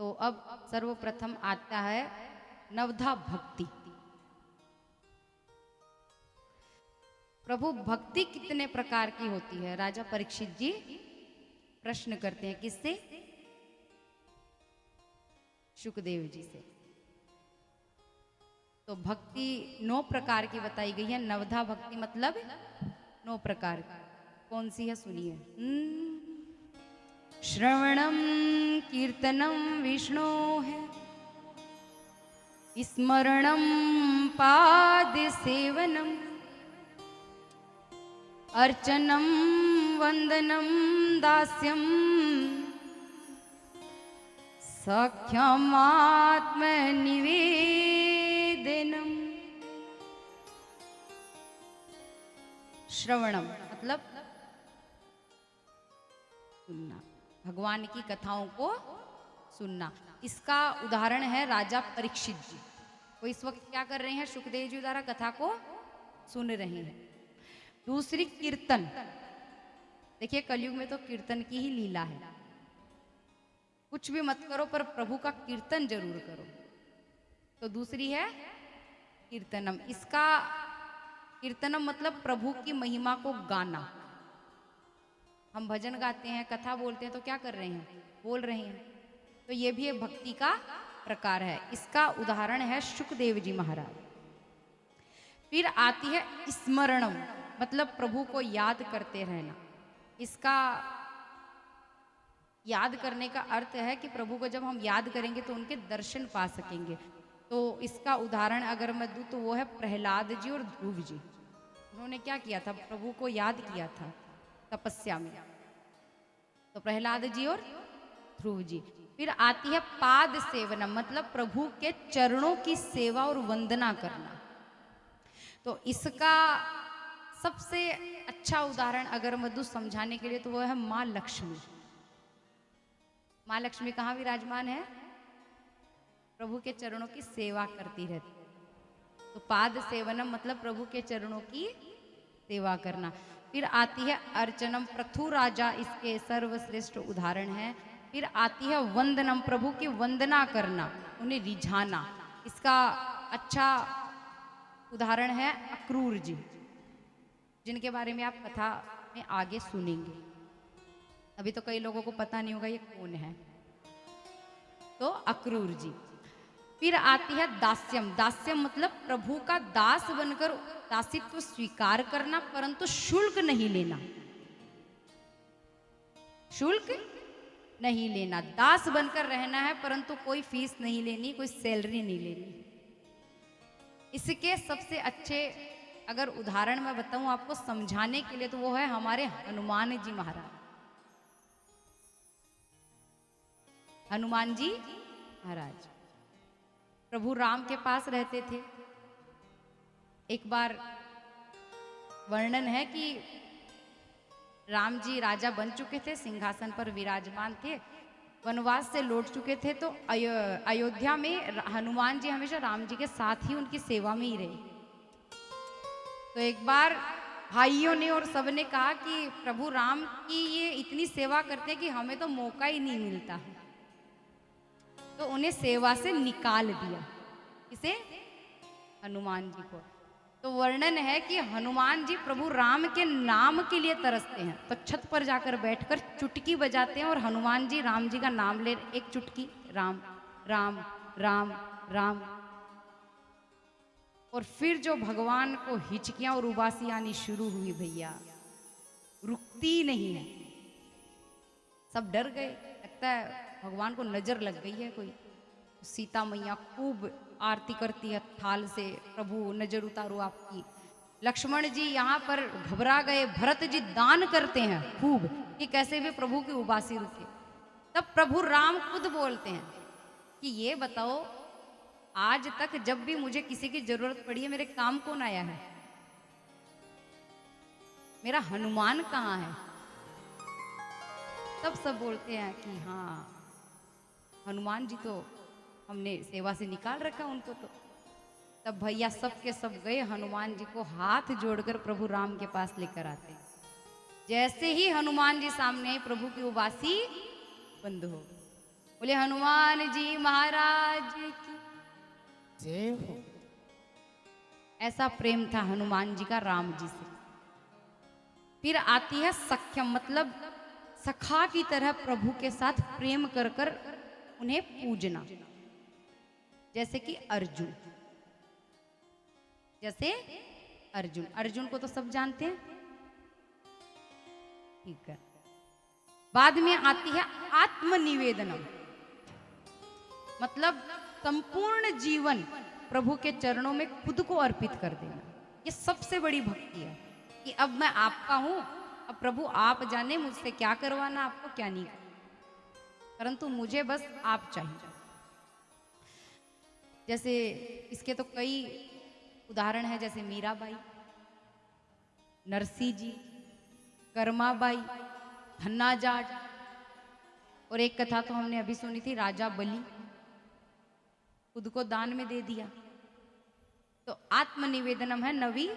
तो अब सर्वप्रथम आता है नवधा भक्ति। प्रभु भक्ति कितने प्रकार की होती है? राजा परीक्षित जी प्रश्न करते हैं, किससे? शुकदेव जी से। तो भक्ति 9 प्रकार की बताई गई है। नवधा भक्ति मतलब 9 प्रकार की। कौन सी है सुनिए। श्रवणम कीर्तनम विष्णु है, स्मरणम पाद सेवनम, अर्चनम वंदनम दास्यम, सख्यमात्म निवेदनम। श्रवणम मतलब सुनना, भगवान की कथाओं को सुनना। इसका उदाहरण है राजा परीक्षित जी। वो इस वक्त क्या कर रहे हैं? शुकदेव जी द्वारा कथा को सुन रहे हैं। दूसरी कीर्तन। देखिए कलयुग में तो कीर्तन की ही लीला है। कुछ भी मत करो पर प्रभु का कीर्तन जरूर करो। तो दूसरी है कीर्तनम। इसका कीर्तनम मतलब प्रभु की महिमा को गाना। हम भजन गाते हैं, कथा बोलते हैं, तो क्या कर रहे हैं? बोल रहे हैं। तो ये भी एक भक्ति का प्रकार है। इसका उदाहरण है शुकदेव जी महाराज। फिर आती है स्मरणम मतलब प्रभु को याद करते रहना। इसका याद करने का अर्थ है कि प्रभु को जब हम याद करेंगे तो उनके दर्शन पा सकेंगे। तो इसका उदाहरण अगर मैं दूं तो वो है प्रहलाद जी और ध्रुव जी। उन्होंने क्या किया था? प्रभु को याद किया था तपस्या में। तो प्रहलाद जी और ध्रुव जी। फिर आती है पाद सेवना मतलब प्रभु के चरणों की सेवा और वंदना करना। तो इसका सबसे अच्छा उदाहरण अगर मैं दूं समझाने के लिए तो वो है माँ लक्ष्मी। माँ लक्ष्मी कहाँ विराजमान है? प्रभु के चरणों की सेवा करती रहती। तो पाद सेवनम मतलब प्रभु के चरणों की सेवा करना। फिर आती है अर्चनम, पृथु राजा इसके सर्वश्रेष्ठ उदाहरण है। फिर आती है वंदनम, प्रभु की वंदना करना, उन्हें रिझाना। इसका अच्छा उदाहरण है अक्रूर जी, जिनके बारे में आप कथा में आगे सुनेंगे। अभी तो कई लोगों को पता नहीं होगा ये कौन है। तो अक्रूर जी। फिर आती है दास्यम। दास्यम मतलब प्रभु का दास बनकर दासित्व स्वीकार करना परंतु शुल्क नहीं लेना। शुल्क नहीं लेना, दास बनकर रहना है परंतु कोई फीस नहीं लेनी, कोई सैलरी नहीं लेनी। इसके सबसे अच्छे अगर उदाहरण मैं बताऊं आपको समझाने के लिए तो वो है हमारे हनुमान जी महाराज। हनुमान जी महाराज प्रभु राम के पास रहते थे। एक बार वर्णन है कि राम जी राजा बन चुके थे, सिंहासन पर विराजमान थे, वनवास से लौट चुके थे। तो अयोध्या में हनुमान जी हमेशा राम जी के साथ ही उनकी सेवा में ही रहे। तो एक बार भाइयों ने और सबने कहा कि प्रभु राम की ये इतनी सेवा करते हैं कि हमें तो मौका ही नहीं मिलता है। तो उन्हें सेवा से निकाल दिया। इसे हनुमान जी को। तो वर्णन है कि हनुमान जी प्रभु राम के नाम के लिए तरसते हैं। तो छत पर जाकर बैठकर चुटकी बजाते हैं और हनुमान जी राम जी का नाम ले, एक चुटकी राम राम राम राम। और फिर जो भगवान को हिचकियां और उबासी आनी शुरू हुई भैया, रुकती नहीं है। सब डर गए, लगता है भगवान को नजर लग गई है कोई। सीता मैया खूब आरती करती है थाल से, प्रभु नजर उतारो आपकी। लक्ष्मण जी यहाँ पर घबरा गए, भरत जी दान करते हैं खूब कि कैसे भी प्रभु की उबासी रुके। तब प्रभु राम खुद बोलते हैं कि ये बताओ आज तक जब भी मुझे किसी की जरूरत पड़ी है मेरे काम कौन आया है? मेरा हनुमान कहाँ है? तब सब बोलते हैं कि हाँ हनुमान जी तो हमने सेवा से निकाल रखा उनको। तो तब भैया सब के सब गए हनुमान जी को हाथ जोड़कर प्रभु राम के पास लेकर आते। जैसे ही हनुमान जी सामने प्रभु की उबासी बंद हो गई। बोले हनुमान जी महाराज की जय हो। ऐसा प्रेम था हनुमान जी का राम जी से। फिर आती है सख्यम, मतलब सखा की तरह प्रभु के साथ प्रेम कर कर उन्हें पूजना, जैसे कि अर्जुन। जैसे अर्जुन, अर्जुन को तो सब जानते हैं, ठीक है। बाद में आती है आत्मनिवेदनम, मतलब संपूर्ण जीवन प्रभु के चरणों में खुद को अर्पित कर देना। ये सबसे बड़ी भक्ति है कि अब मैं आपका हूं, अब प्रभु आप जाने मुझसे क्या करवाना, आपको क्या नहीं, परंतु मुझे बस आप चाहिए। जैसे इसके तो कई उदाहरण है, जैसे मीराबाई, नरसी जी, कर्माबाई, धन्ना जाट, और एक कथा तो हमने अभी सुनी थी, राजा बलि खुद को दान में दे दिया। तो आत्मनिवेदनम है नवी